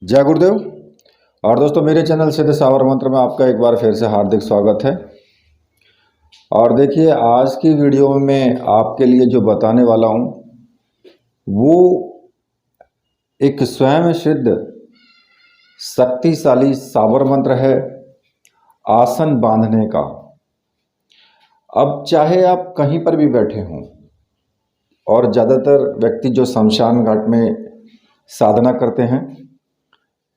जय गुरुदेव। और दोस्तों, मेरे चैनल सिद्ध सावर मंत्र में आपका एक बार फिर से हार्दिक स्वागत है। और देखिए, आज की वीडियो में मैं आपके लिए जो बताने वाला हूँ वो एक स्वयं सिद्ध शक्तिशाली सावर मंत्र है आसन बांधने का। अब चाहे आप कहीं पर भी बैठे हों, और ज़्यादातर व्यक्ति जो शमशान घाट में साधना करते हैं,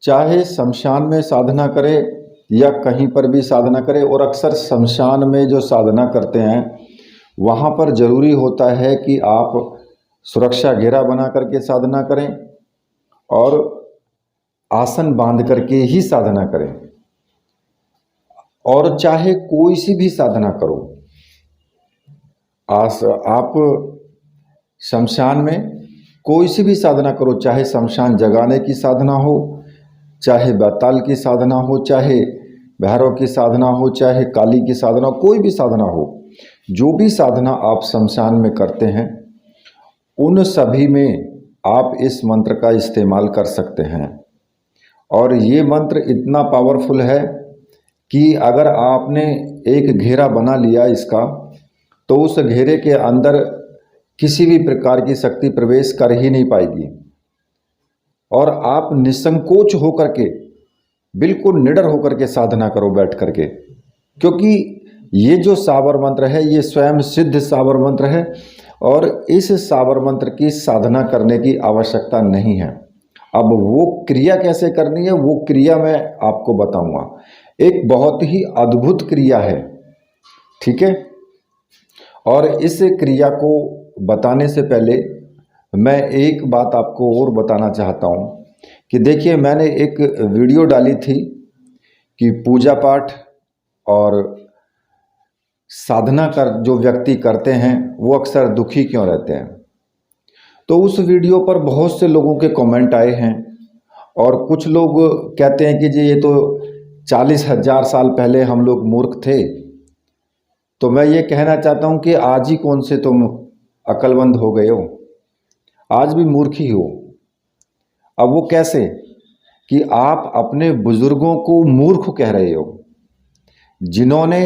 चाहे शमशान में साधना करे या कहीं पर भी साधना करे, और अक्सर शमशान में जो साधना करते हैं वहाँ पर ज़रूरी होता है कि आप सुरक्षा घेरा बना करके साधना करें और आसन बांध करके ही साधना करें। और चाहे कोई सी भी साधना करो, आप शमशान में कोई सी भी साधना करो, चाहे शमशान जगाने की साधना हो, चाहे बैताल की साधना हो, चाहे भैरव की साधना हो, चाहे काली की साधना हो, कोई भी साधना हो, जो भी साधना आप शमशान में करते हैं उन सभी में आप इस मंत्र का इस्तेमाल कर सकते हैं। और ये मंत्र इतना पावरफुल है कि अगर आपने एक घेरा बना लिया इसका, तो उस घेरे के अंदर किसी भी प्रकार की शक्ति प्रवेश कर ही नहीं पाएगी। और आप निसंकोच होकर के, बिल्कुल निडर होकर के साधना करो बैठ करके, क्योंकि ये जो सावर मंत्र है ये स्वयं सिद्ध सावर मंत्र है और इस सावर मंत्र की साधना करने की आवश्यकता नहीं है। अब वो क्रिया कैसे करनी है वो क्रिया मैं आपको बताऊंगा। एक बहुत ही अद्भुत क्रिया है, ठीक है। और इस क्रिया को बताने से पहले मैं एक बात आपको और बताना चाहता हूँ कि देखिए, मैंने एक वीडियो डाली थी कि पूजा पाठ और साधना कर जो व्यक्ति करते हैं वो अक्सर दुखी क्यों रहते हैं। तो उस वीडियो पर बहुत से लोगों के कमेंट आए हैं और कुछ लोग कहते हैं कि जी ये तो 40,000 साल पहले हम लोग मूर्ख थे। तो मैं ये कहना चाहता हूँ कि आज ही कौन से तुम अक्लमंद हो गए हो, आज भी मूर्ख ही हो। अब वो कैसे कि आप अपने बुजुर्गों को मूर्ख कह रहे हो, जिन्होंने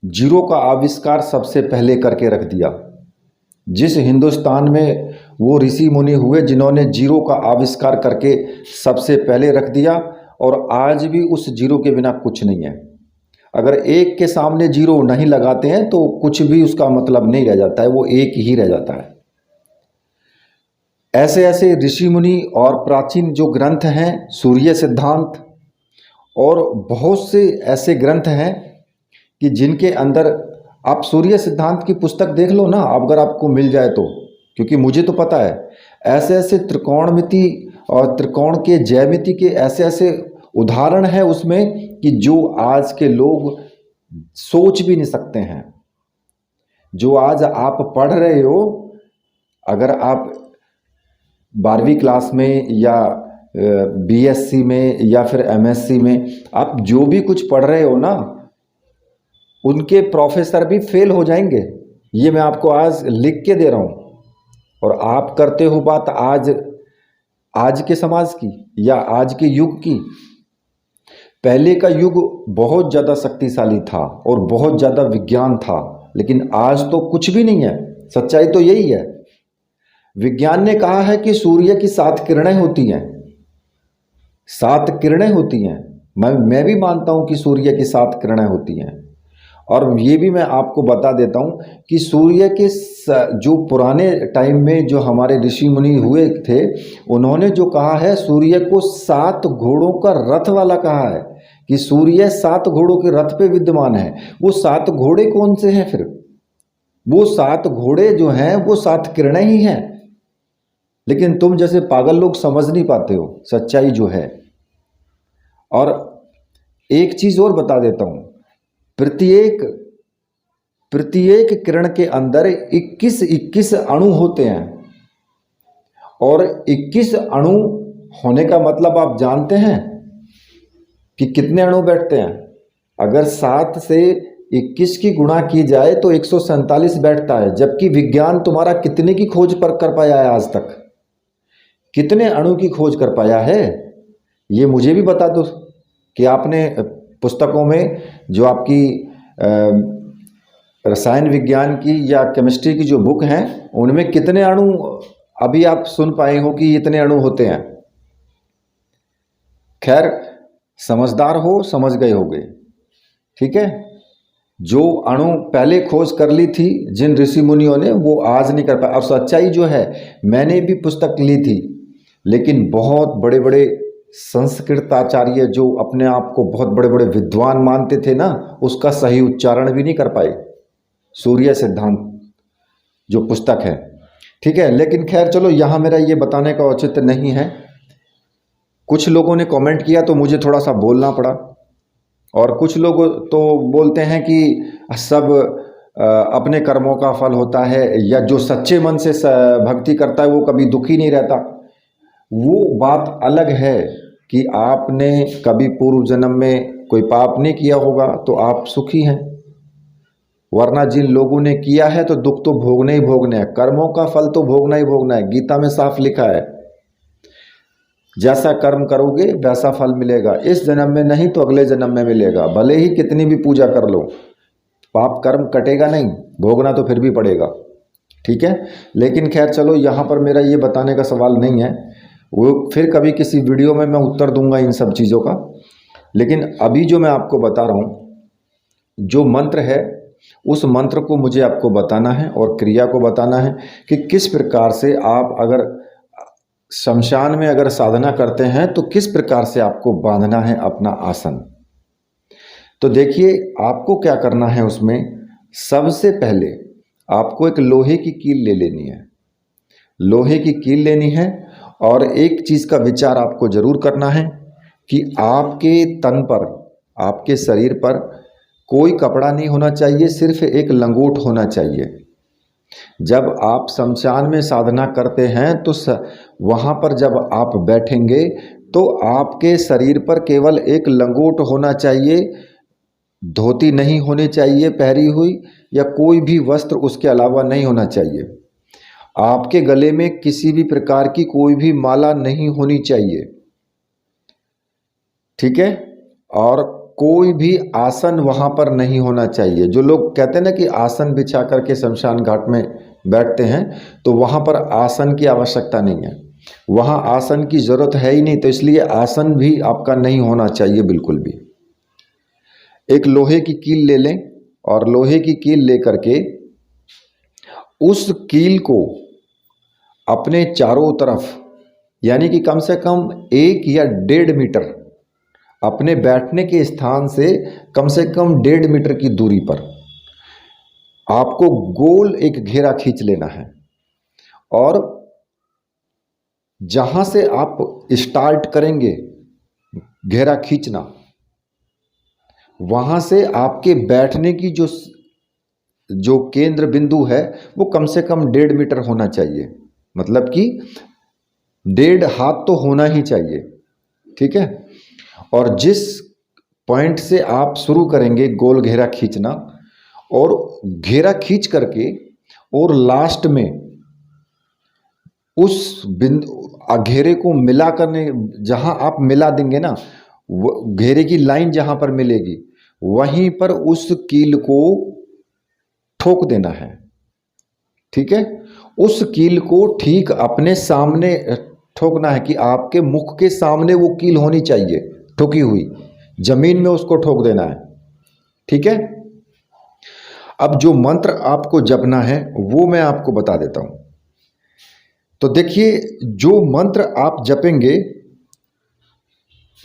जीरो का आविष्कार सबसे पहले करके रख दिया। जिस हिंदुस्तान में वो ऋषि मुनि हुए जिन्होंने जीरो का आविष्कार करके सबसे पहले रख दिया, और आज भी उस जीरो के बिना कुछ नहीं है। अगर एक के सामने जीरो नहीं लगाते हैं तो कुछ भी उसका मतलब नहीं रह जाता है, वो एक ही रह जाता है। ऐसे ऐसे ऋषि मुनि और प्राचीन जो ग्रंथ हैं, सूर्य सिद्धांत और बहुत से ऐसे ग्रंथ हैं कि जिनके अंदर आप सूर्य सिद्धांत की पुस्तक देख लो ना, अगर आपको मिल जाए तो, क्योंकि मुझे तो पता है ऐसे ऐसे त्रिकोणमिति और त्रिकोण के ज्यामिति के ऐसे ऐसे उदाहरण है उसमें कि जो आज के लोग सोच भी नहीं सकते हैं। जो आज आप पढ़ रहे हो, अगर आप 12वीं क्लास में या बीएससी में या फिर एमएससी में आप जो भी कुछ पढ़ रहे हो ना, उनके प्रोफेसर भी फेल हो जाएंगे। ये मैं आपको आज लिख के दे रहा हूँ। और आप करते हो बात आज के समाज की या आज के युग की। पहले का युग बहुत ज़्यादा शक्तिशाली था और बहुत ज़्यादा विज्ञान था, लेकिन आज तो कुछ भी नहीं है। सच्चाई तो यही है। विज्ञान ने कहा है कि सूर्य की 7 किरणें होती हैं, 7 किरणें होती हैं। मैं भी मानता हूं कि सूर्य की 7 किरणें होती हैं। और ये भी मैं आपको बता देता हूं कि सूर्य के जो पुराने टाइम में जो हमारे ऋषि मुनि हुए थे, उन्होंने जो कहा है, सूर्य को 7 घोड़ों का रथ वाला कहा है कि सूर्य 7 घोड़ों के रथ पे विद्यमान है। वो 7 घोड़े कौन से हैं फिर? वो 7 घोड़े जो हैं वो 7 किरणें ही हैं। लेकिन तुम जैसे पागल लोग समझ नहीं पाते हो सच्चाई जो है। और एक चीज और बता देता हूं, प्रत्येक किरण के अंदर 21 अणु होते हैं। और 21 अणु होने का मतलब आप जानते हैं कि कितने अणु बैठते हैं? अगर 7 से 21 की गुणा की जाए तो 147 बैठता है। जबकि विज्ञान तुम्हारा कितने की खोज पर कर पाया है आज तक? कितने अणु की खोज कर पाया है, ये मुझे भी बता दो कि आपने पुस्तकों में जो आपकी रसायन विज्ञान की या केमिस्ट्री की जो बुक हैं उनमें कितने अणु अभी आप सुन पाए हो कि इतने अणु होते हैं। खैर, समझदार हो, समझ गए होगे, ठीक है। जो अणु पहले खोज कर ली थी जिन ऋषि मुनियों ने, वो आज नहीं कर पाए। और सच्चाई जो है, मैंने भी पुस्तक ली थी, लेकिन बहुत बड़े बड़े संस्कृत आचार्य जो अपने आप को बहुत बड़े बड़े विद्वान मानते थे ना, उसका सही उच्चारण भी नहीं कर पाए। सूर्य सिद्धांत जो पुस्तक है, ठीक है। लेकिन खैर चलो, यहाँ मेरा ये बताने का औचित्य नहीं है। कुछ लोगों ने कमेंट किया तो मुझे थोड़ा सा बोलना पड़ा, और कुछ लोग तो बोलते हैं कि सब अपने कर्मों का फल होता है, या जो सच्चे मन से भक्ति करता है वो कभी दुखी नहीं रहता। वो बात अलग है कि आपने कभी पूर्व जन्म में कोई पाप नहीं किया होगा तो आप सुखी हैं, वरना जिन लोगों ने किया है तो दुख तो भोगने ही भोगने हैं, कर्मों का फल तो भोगना ही भोगना है। गीता में साफ लिखा है, जैसा कर्म करोगे वैसा फल मिलेगा, इस जन्म में नहीं तो अगले जन्म में मिलेगा। भले ही कितनी भी पूजा कर लो, पाप कर्म कटेगा नहीं, भोगना तो फिर भी पड़ेगा, ठीक है। लेकिन खैर चलो, यहाँ पर मेरा ये बताने का सवाल नहीं है, वो फिर कभी किसी वीडियो में मैं उत्तर दूंगा इन सब चीज़ों का। लेकिन अभी जो मैं आपको बता रहा हूँ, जो मंत्र है उस मंत्र को मुझे आपको बताना है और क्रिया को बताना है कि किस प्रकार से आप अगर शमशान में अगर साधना करते हैं तो किस प्रकार से आपको बांधना है अपना आसन। तो देखिए, आपको क्या करना है उसमें, सबसे पहले आपको एक लोहे की कील ले लेनी है। लोहे की कील लेनी है, और एक चीज़ का विचार आपको जरूर करना है कि आपके तन पर, आपके शरीर पर कोई कपड़ा नहीं होना चाहिए, सिर्फ एक लंगोट होना चाहिए। जब आप शमशान में साधना करते हैं तो वहाँ पर जब आप बैठेंगे तो आपके शरीर पर केवल एक लंगोट होना चाहिए, धोती नहीं होनी चाहिए पहरी हुई, या कोई भी वस्त्र उसके अलावा नहीं होना चाहिए। आपके गले में किसी भी प्रकार की कोई भी माला नहीं होनी चाहिए, ठीक है। और कोई भी आसन वहाँ पर नहीं होना चाहिए। जो लोग कहते हैं ना कि आसन बिछा करके शमशान घाट में बैठते हैं, तो वहाँ पर आसन की आवश्यकता नहीं है, वहाँ आसन की ज़रूरत है ही नहीं, तो इसलिए आसन भी आपका नहीं होना चाहिए बिल्कुल भी। एक लोहे की कील ले लें, और लोहे की कील ले करके उस कील को अपने चारों तरफ, यानी कि कम से कम 1 या 1.5 मीटर, अपने बैठने के स्थान से कम 1.5 मीटर की दूरी पर आपको गोल एक घेरा खींच लेना है। और जहां से आप स्टार्ट करेंगे घेरा खींचना, वहां से आपके बैठने की जो केंद्र बिंदु है वो कम से कम 1.5 मीटर होना चाहिए, मतलब कि 1.5 हाथ तो होना ही चाहिए, ठीक है। और जिस पॉइंट से आप शुरू करेंगे गोल घेरा खींचना, और घेरा खींच करके और लास्ट में उस बिंदु घेरे को मिला करने, जहां आप मिला देंगे ना, घेरे की लाइन जहां पर मिलेगी वहीं पर उस कील को ठोक देना है, ठीक है। उस कील को ठीक अपने सामने ठोकना है, कि आपके मुख के सामने वो कील होनी चाहिए, ठोकी हुई जमीन में उसको ठोक देना है, ठीक है। अब जो मंत्र आपको जपना है वो मैं आपको बता देता हूं। तो देखिए, जो मंत्र आप जपेंगे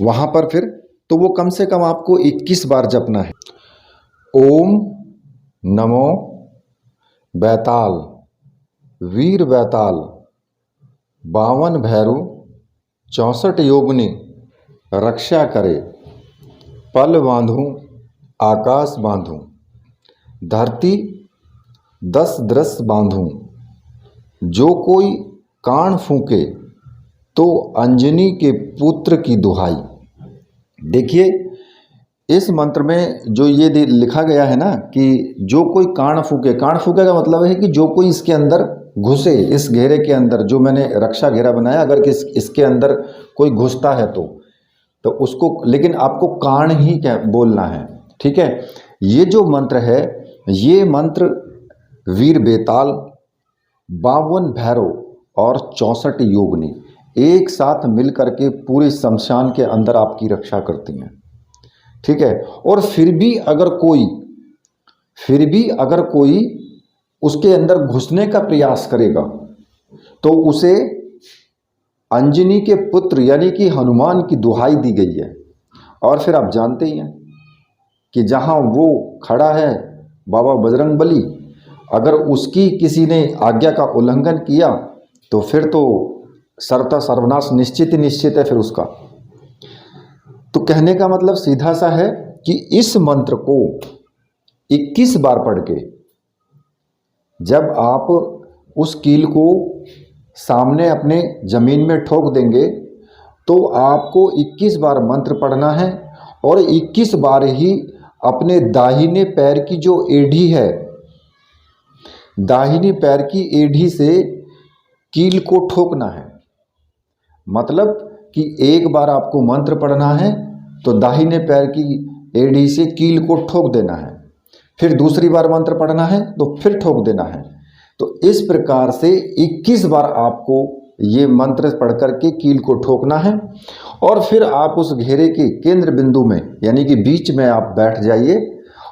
वहां पर फिर तो वो कम से कम आपको 21 बार जपना है। ओम नमो बैताल, वीर बैताल, 52 भैरू, 64 योगिनी, रक्षा करे, पल बांधूं आकाश बांधूं, धरती 10 दृश बांधूं, जो कोई कान फूके तो अंजनी के पुत्र की दुहाई। देखिए, इस मंत्र में जो ये लिखा गया है ना कि जो कोई कान फूके, कान फूके का मतलब है कि जो कोई इसके अंदर घुसे इस घेरे के अंदर, जो मैंने रक्षा घेरा बनाया, अगर इसके अंदर कोई घुसता है तो उसको, लेकिन आपको कारण ही क्या बोलना है, ठीक है। ये जो मंत्र है, ये मंत्र वीर बेताल, 52 भैरव और 64 योगिनी एक साथ मिल करके पूरे शमशान के अंदर आपकी रक्षा करती हैं, ठीक है। और फिर भी अगर कोई उसके अंदर घुसने का प्रयास करेगा तो उसे अंजनी के पुत्र यानी कि हनुमान की दुहाई दी गई है। और फिर आप जानते ही हैं कि जहाँ वो खड़ा है बाबा बजरंगबली, अगर उसकी किसी ने आज्ञा का उल्लंघन किया तो फिर तो सर्वथा सर्वनाश निश्चित ही निश्चित है फिर उसका। तो कहने का मतलब सीधा सा है कि इस मंत्र को 21 बार पढ़ के जब आप उस कील को सामने अपने ज़मीन में ठोक देंगे तो आपको 21 बार मंत्र पढ़ना है और 21 बार ही अपने दाहिने पैर की जो एड़ी है, दाहिने पैर की एड़ी से कील को ठोकना है। मतलब कि एक बार आपको मंत्र पढ़ना है तो दाहिने पैर की एड़ी से कील को ठोक देना है, फिर दूसरी बार मंत्र पढ़ना है तो फिर ठोक देना है। तो इस प्रकार से 21 बार आपको ये मंत्र पढ़ करके कील को ठोकना है और फिर आप उस घेरे के केंद्र बिंदु में यानी कि बीच में आप बैठ जाइए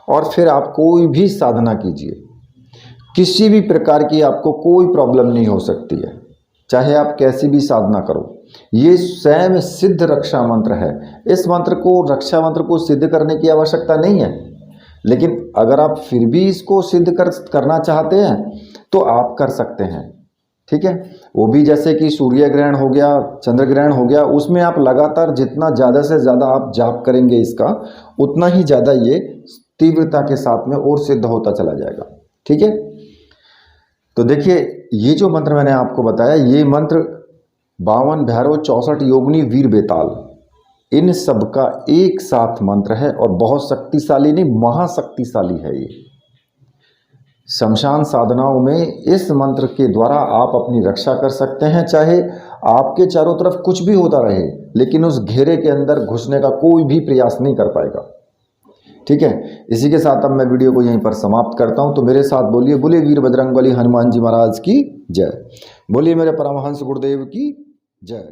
और फिर आप कोई भी साधना कीजिए। किसी भी प्रकार की आपको कोई प्रॉब्लम नहीं हो सकती है, चाहे आप कैसी भी साधना करो। ये स्वयं सिद्ध रक्षा मंत्र है। इस मंत्र को, रक्षा मंत्र को सिद्ध करने की आवश्यकता नहीं है, लेकिन अगर आप फिर भी इसको सिद्ध करना चाहते हैं तो आप कर सकते हैं, ठीक है। वो भी जैसे कि सूर्य ग्रहण हो गया, चंद्र ग्रहण हो गया, उसमें आप लगातार जितना ज़्यादा से ज़्यादा आप जाप करेंगे इसका, उतना ही ज़्यादा ये तीव्रता के साथ में और सिद्ध होता चला जाएगा, ठीक है। तो देखिए, ये जो मंत्र मैंने आपको बताया, ये मंत्र 52 भैरव 64 योगिनी वीर बेताल, इन सब का एक साथ मंत्र है और बहुत शक्तिशाली नहीं, महाशक्तिशाली है ये। शमशान साधनाओं में इस मंत्र के द्वारा आप अपनी रक्षा कर सकते हैं, चाहे आपके चारों तरफ कुछ भी होता रहे लेकिन उस घेरे के अंदर घुसने का कोई भी प्रयास नहीं कर पाएगा, ठीक है। इसी के साथ अब मैं वीडियो को यहीं पर समाप्त करता हूं। तो मेरे साथ बोलिए, बोले वीर बजरंगबली हनुमान जी महाराज की जय, बोलिए मेरे परमहंस गुरुदेव की जय।